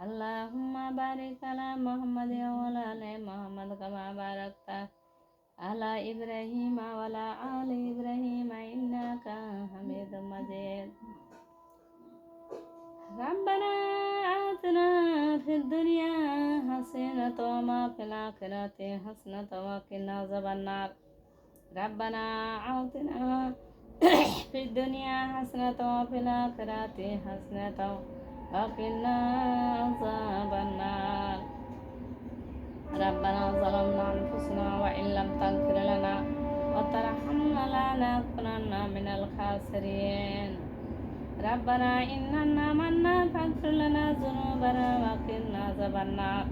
আল্লাহুম্মা বারিক আলা মুহাম্মাদ ওয়া আলা আলি মুহাম্মাদ কামা বারাকতা আলা ইব্রাহিম ওয়া আলা আলি ইব্রাহিম ইন্নাকা হামিদুম মাজিদ। ربنا آتنا في الدنيا حسنة وما في الآخرة حسنة وقنا عذاب النار. ربنا آتنا في الدنيا حسنة وفي الآخرة حسنة وقنا عذاب النار. ربنا ظلمنا أنفسنا وإن لم تغفر لنا وترحمنا لنكونن من الخاسرين. ربنا إننا آمنا فاغفر لنا ذنوبنا وقنا عذاب النار.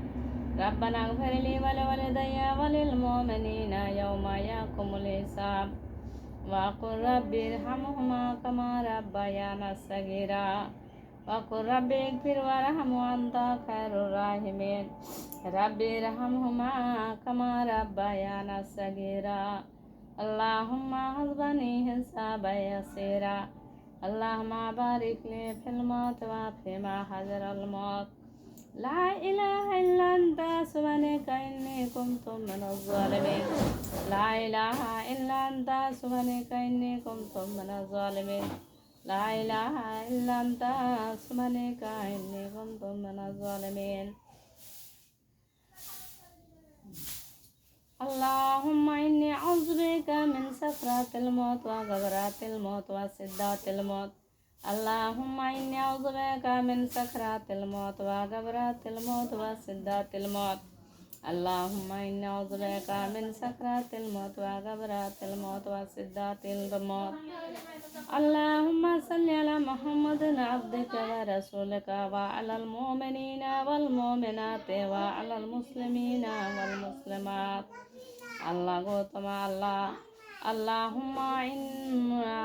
ربنا اغفر لي ولوالدي وللمؤمنين يوم يقوم الحساب. وقل رب ارحمهما كما ربيانا صغيرا. وقل رب اغفر وارحم وأنت خير الراحمين. رب ارحمهما كما ربيانا صغيرا. اللهم حسبني حسابا يسيرا. اللهم بارك لي في الموت وفيما حضر الموت. لا إله إلا أنت سبحانك إني كنت من الظالمين. لا إله إلا أنت سبحانك إني كنت من الظالمين. لا إله إلا أنت سبحانك إني كنت من الظالمين. اللهم إني أعوذ بك من سكرات الموت وغبرات الموت وسدات الموت. اللهم إني أعوذ بك من سكرات الموت وغبرات الموت وسدات الموت. اللهم إني أعوذ بك من سكرات الموت وغبرات الموت وسدات الموت. اللهم صل على محمد عبدك ورسولك وعلى المؤمنين والمؤمنات وعلى المسلمين والمسلمات. আল্লাহ গো তোমার আল্লাহ আল্লাহুম্মা ইন্না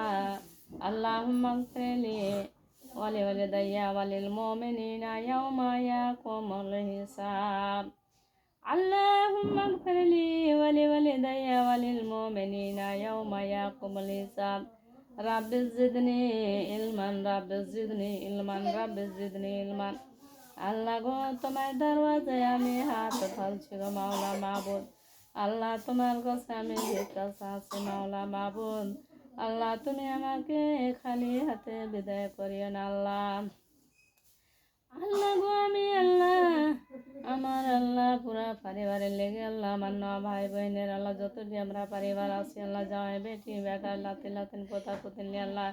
আল্লাহুম্মা গফিরলি ওয়ালি ওয়ালিদাইয়া ওয়ালিল মুমিনিনা ইয়াওমা ইয়াকুমুল হিসাব। আল্লাহুম্মা গফিরলি ওয়ালি ওয়ালিদাইয়া ওয়ালিল মুমিনিনা ইয়াওমা ইয়াকুমুল হিসাব। রাব্বি জিদনি ইলমান রাব্বি জিদনি ইলমান রাব্বি জিদনি ইলমান। আল্লাহ গো তোমার দরওয়াজায় আমি হাত ঢালছি গো মাওলা মাবুদ। আল্লাহ তোমার কাছে আমি ভিক্ষা চাচ্ছি মাওলা মাবুদ। আল্লাহ তুমি আমাকে খালি হাতে বিদায় করিও না আল্লাহ। আল্লাহ গো আমি আল্লাহ আমার আল্লাহ পুরা পরিবারের লেগে আল্লাহ আমার ন ভাই বোনের আল্লাহ যতটি আমরা পরিবার আছি আল্লাহ জামাই বেটি বেকার লাতিন লাতিন পোতা পুতিনলি আল্লাহ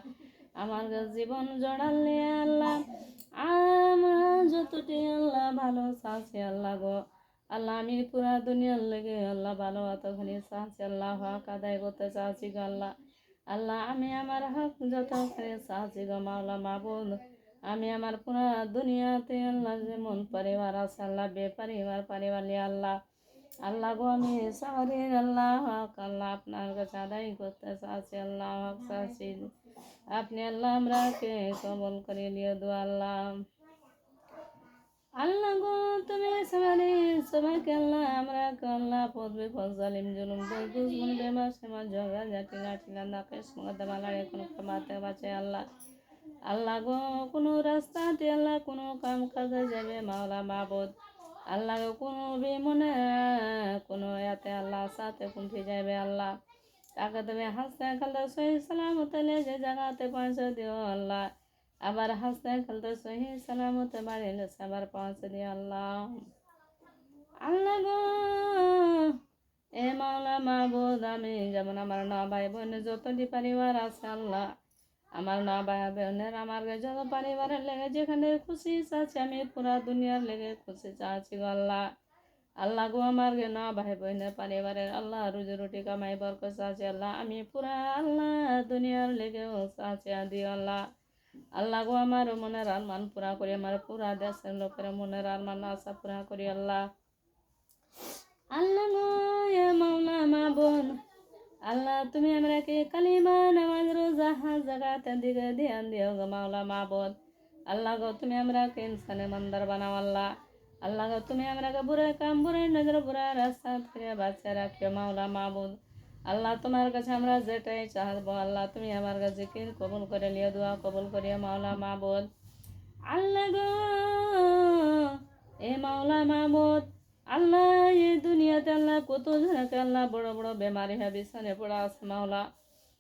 আমার জীবন জড়ালে আল্লাহ আমরা যতটি আল্লাহ ভালো চাচ্ছি আল্লাহ গো আল্লাহ আমি পুরা দুনিয়ার লেগে আল্লাহ ভালো অতখানি চাচ্ছি আল্লাহ হক আদায় করতে চাচ্ছি গো আল্লাহ। আল্লাহ আমি আমার হক যতখানি চাচ্ছি গো মাওলা মাবুদ। আমি আমার পুরা দুনিয়াতে আল্লাহ যেমন পরিবার আছে আল্লাহ বেপরিবার পরিবার আল্লাহ আল্লাহ গো আমি সারির আল্লাহ হক আল্লাহ আপনার কাছে আদায় করতে চাচ্ছি আল্লাহ হক চাচ্ছি আপনি আল্লাহ আমরাকে কবল করে নিয়ে দো আল্লাহ। আল্লাহ গো তুমি সবাইকে আল্লাহ আমরা আল্লাহ পদবে ফজ জালিম জুলুম দুশ্মন বেমার সেমা ঝগড়া ঝাঁটি লাঠি লান্দা কেস মুকদ্দমা লড়াই কোনো মাতে বাঁচে আল্লাহ। আল্লাহ গো কোনো রাস্তাতে আল্লাহ কোনো কাম কাজে যাবে মাওলা মাবুদ আল্লাহ গো কোনো বিমনে কোনো এতে আল্লাহ সাথে কুণ্ঠি যাবে আল্লাহ তাকে তুমি হাসতে খেলতে সহি সালামতে যে জায়গাতে পৌঁছে দিও আল্লাহ আবার হাসতে খেলতে সহি সালামতে বাড়িলে আবার পৌঁছে দিও আল্লাহ। আল্লাহ গো এ মাওলা মাবুদ আমি যেমন আমার ন ভাই বোন যতটি পরিবার আছে আল্লাহ আমার না ভাই বোনের আমার যত পরিবারের লেগে যেখানে খুশি চাচ্ছি আমি পুরা দুনিয়ার লেগে খুশি চাচ্ছি গো আল্লাহ। আল্লাহ গো আমার না ভাই বোনের পরিবারের আল্লাহ রুজি রুটি কামাই বরকত চাচ্ছি আল্লাহ আমি পুরা আল্লাহ দুনিয়ার লেগেও চাচ্ছি আদি আল্লাহ। আল্লাহ গো আমার মনের আরমান পুরা করি আমার পুরা দেশের লোকের মনের আরমান আশা পুরা করি আল্লাহ। আল্লাহ গো এ মাওলা মাবুদ আল্লাহ তুমি আমরাকে কালিমা নামাজ রোজা হজ যাকাতের দিকে ধ্যান দিও গো মাওলা মাবুদ। আল্লাহ গো তুমি আমরাকে ইনসানে মন্দার বানাও আল্লাহ। আল্লাহ গো তুমি আমরাকে বুড়ে কাম বুড়ে নজর বুড়া রাস্তা থেকে বাঁচিয়ে রাখিও মাওলা মাবুদ। আল্লাহ তোমার কাছে আমরা যেটাই চাহবো আল্লাহ তুমি আমার কাছে জিকির কবুল করে লিও দোয়া কবুল করিও মাওলা মাবুদ। আল্লাহ গো মাওলা মাহবুদ। আল্লাহ এই দুনিয়াতে আল্লাহ কত জনকে আল্লাহ বড় বড় বেমারি হ্যাঁ বিছানে পড়া আছে মাওলা।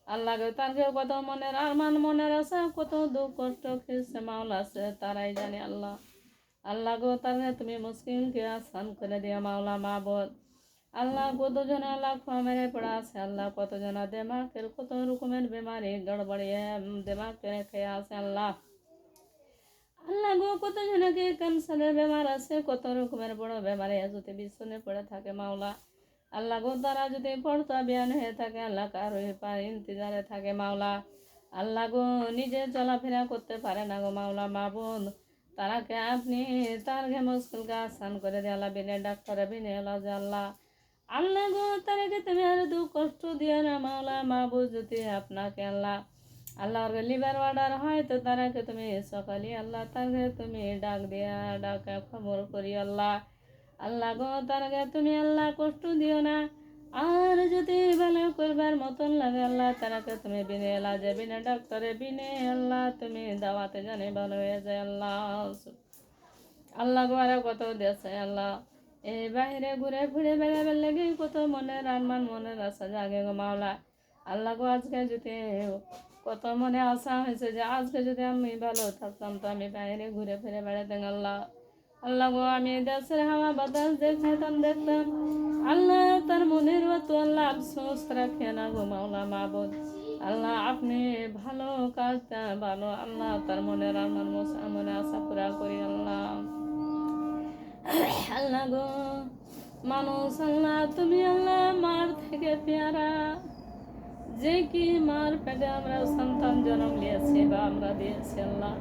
আল্লাহ গো তাকে কত মনের আরমান মনের আশা কত দুঃখ কষ্ট খেয়েছে মাওলা আছে তারাই জানে আল্লাহ। আল্লাহ গো তাকে তুমি মুশকিলকে আসান করে দিও মাওলা মাহবুদ। আল্লাহ কতজন আল্লাহ খোয়া মেরে পড়া আছে আল্লাহ কতজন দেমাকের কত রকমের বেমারি গড়বড়িয়ে দেমাকে খেয়ে আছে আল্লাহ। আল্লাহ গো কতজনকে ক্যান্সারের বেমার আছে কত রকমের বড় বেমারে যদি বিছনে পড়ে থাকে মাওলা। আল্লাহ গো তারা যদি পড়তা বিয়ান হয়ে থাকে আল্লাহ কারো পার ইন্তজারে থাকে মাওলা। আল্লাহ গো নিজে চলাফেরা করতে পারে না গো মাওলা মাহবুদ। তারাকে আপনি তার ঘে মুশকিলকে আসান করে দিয়ে আল্লাহ বিনে ডাক্তারে বিনে এলাজে আল্লাহ। আল্লাহ গো তারাকে তুমি আর দুঃখ কষ্ট দিয়ে না মাওলা মাহবুদ যদি আপনাকে আল্লাহ আল্লাহর লিভার অর্ডার হয় তো তারাকে তুমি সকালে আল্লাহ তাকে তুমি ডাক দিয়া ডাকা খবর করি আল্লাহ। আল্লাহ গো তারাকে তুমি আল্লাহ কষ্ট দিও না। আর যদি ভালো করবার মতন লাগে আল্লাহ তারাকে তুমি বিনে এলাজে বিনে ডাক্তারে বিনে আল্লাহ তুমি দাওয়াতে জানে ভালো হয়ে যায় আল্লাহ। আল্লাহ গো আর কত দেশে আল্লাহ এই বাহিরে ঘুরে ঘুরে বেড়াবার লেগে কত মনের আরমান মনের আশা জাগে গো মাওলা। আল্লাহ গো আজকে যদি কত মনে আশা হয়েছে যে আজকে যদি আমি ভালো থাকতাম তো আমি বাইরে ঘুরে ফিরে বেড়াতাম আল্লাহ। আল্লাহ গো আমি দেশের হাওয়া বাতাস দেখতাম দেখতাম আল্লাহ তার মনের মতো আল্লাহ আফসোস রাখে না গো মাওলা মাহবুদ। আল্লাহ আপনি ভালো কাজটা ভালো আল্লাহ তার মনের আমার মনে আশা পুরা করি আল্লাহ। আল্লাহ গো মানুষ আল্লাহ তুমি আল্লাহ মার থেকে পেয়ারা যে কি মার পেটে আমরা সন্তান জন্ম নিয়েছি বা আমরা দিয়েছি আল্লাহ।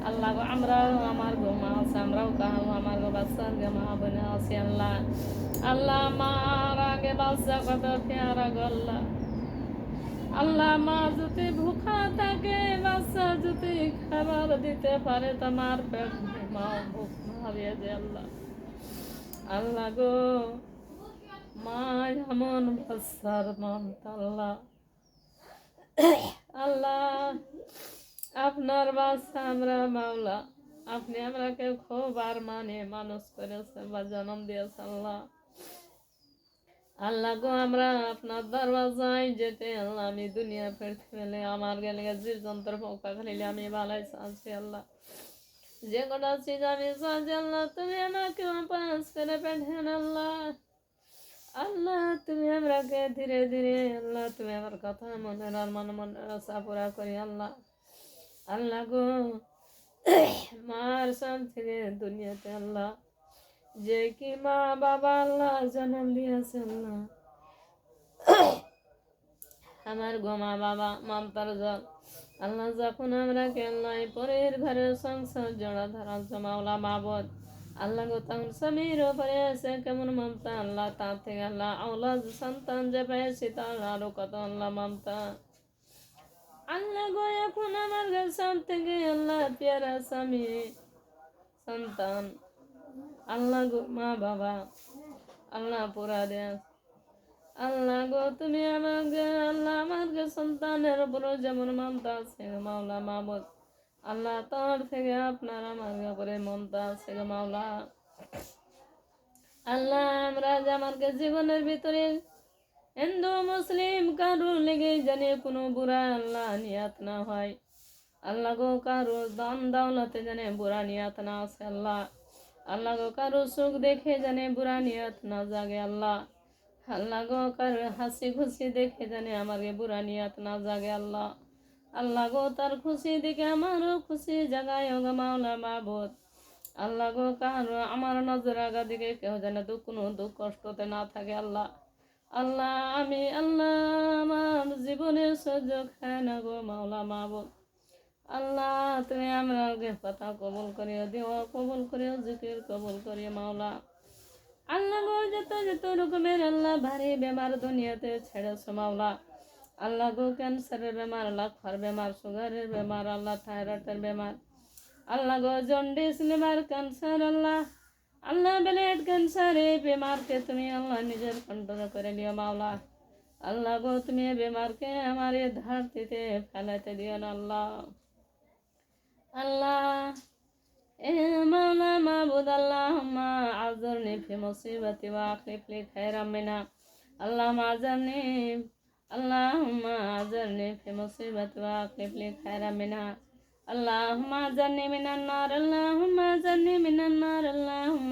আল্লাহ গো আমরাও আমার গো মা আছে আমরাও কাহাও আমার গো বাচ্চার গে মা বোনে আছি আল্লাহ। আল্লাহ মার আগে বাচ্চা কত পেয়ারা গো আল্লাহ। আল্লাহ মা যদি ভুখা থাকে বাচ্চা যদি খাবার দিতে পারে তো মার পেট মা ভুখ মারিয়ে যে আল্লাহ। আল্লাহ গো মা এমন বাচ্চার মন আল্লাহ। আল্লাহ আপনার বাচ্চা আমরা মাওলা আপনি আমরাকে খুব আর মানে মানুষ করেছেন বা জন্ম দিয়েছেন আল্লাহ। আল্লাহ গো আমরা আপনার দরওয়াজায় যেতে আল্লাহ আমি দুনিয়া ফেরতে ফেলে আমার গেলে জীব যন্ত্র পোকা খাইলে আমি ভালাই চাচ্ছি আল্লাহ। যে কটা চিজ আমি চাচ্ছি আল্লাহ তুমি আমাকে পাস করে পাঠান আল্লাহ। আল্লাহ তুমি আমরাকে ধীরে ধীরে আল্লাহ তুমি আমার কথা মনের আর মনের আশা পুরা করি আল্লাহ। আল্লাহ গো মার সাল থেকে দুনিয়াতে আল্লাহ যে কি মা বাবা আল্লাহ জন্ম দিয়েছে আল্লাহ। আমার গো মা বাবা মমতার জল আল্লাহ যখন আমরা আল্লাহ পরের ঘরের সংসার জড়া ধরা মাওলা মাহবুদ। আল্লাহ গো তখন স্বামীর ওপরে আছে কেমন মমতা আল্লাহ তার থেকে আল্লাহ আওলাদ সন্তান যে পেয়েছি তার আরো কত আল্লাহ মমতা। আল্লাহ গো এখন আমার সব থেকে আল্লাহ পেয়ারা স্বামী সন্তান আল্লাহ গো মা বাবা আল্লাহ পুরা দেশ। আল্লাহ গো তুমি আমাকে আল্লাহ আমাকে সন্তানের উপর যেমন মমতা আছে মাওলা মাহবুদ। আল্লাহ তার থেকে আপনার আমার উপরে মমতা আছে মাওলা। আল্লাহ আমরা যে আমাকে জীবনের ভিতরে হিন্দু মুসলিম কারোর লেগে জানে কোনো বুড়া আল্লাহ নিয়াত না হয়। আল্লাহ গো কারো দান দাওলাতে জানে বুড়া নিয়াত না আছে আল্লাহ। আল্লাহ গো কারো সুখ দেখে জানে বুড়া নিয়াত না জাগে আল্লাহ। আল্লাহ গো কারো হাসি খুশি দেখে জানে আমাকে বুড়া নিয়াত না জাগে আল্লাহ। আল্লাহ গো তার খুশি দেখে আমারও খুশি জাগায় গো মাওলা মাহবুদ। আল্লাহ গো কারো আমার নজর আগা দিকে কেউ যেন কোনো দুঃখ কষ্টতে না থাকে আল্লাহ। আল্লাহ আমি আল্লাহ আমার জীবনের সহ্য খায় না গো মাওলা মাহবুদ। আল্লাহ তুমি আমরা কথা কবুল করিও দিও কবুল করিও জিকির কবুল করিও মাওলা। আল্লাহ গো যত যত রকমের আল্লাহ ভারী বেমার দুনিয়াতে ছেড়েছো মাওলা। আল্লাহ গো ক্যান্সারের বেমার লাফার বেমার সুগারের বেমার আল্লাহ থাইরয়েডের বেমার আল্লাহ গো জন্ডিস লিভার ক্যান্সার আল্লাহ আল্লাহ ব্লাড ক্যান্সার এই বেমারকে তুমি আল্লাহ নিজের কন্ট্রোল করে নিও মাওলা। আল্লাহ গো তুমি বেমারকে আমার এই ধরতিতে ফেলাতে দিও না আল্লাহ। আল্লাহ إيه مولا معبود اللهم أعذرني في مصيبتي وأخلف لي خيرا منها اللهم أعذرني اللهم أعذرني في مصيبتي وأخلف لي خيرا منها اللهم أعذرني من النار اللهم أعذرني من النار اللهم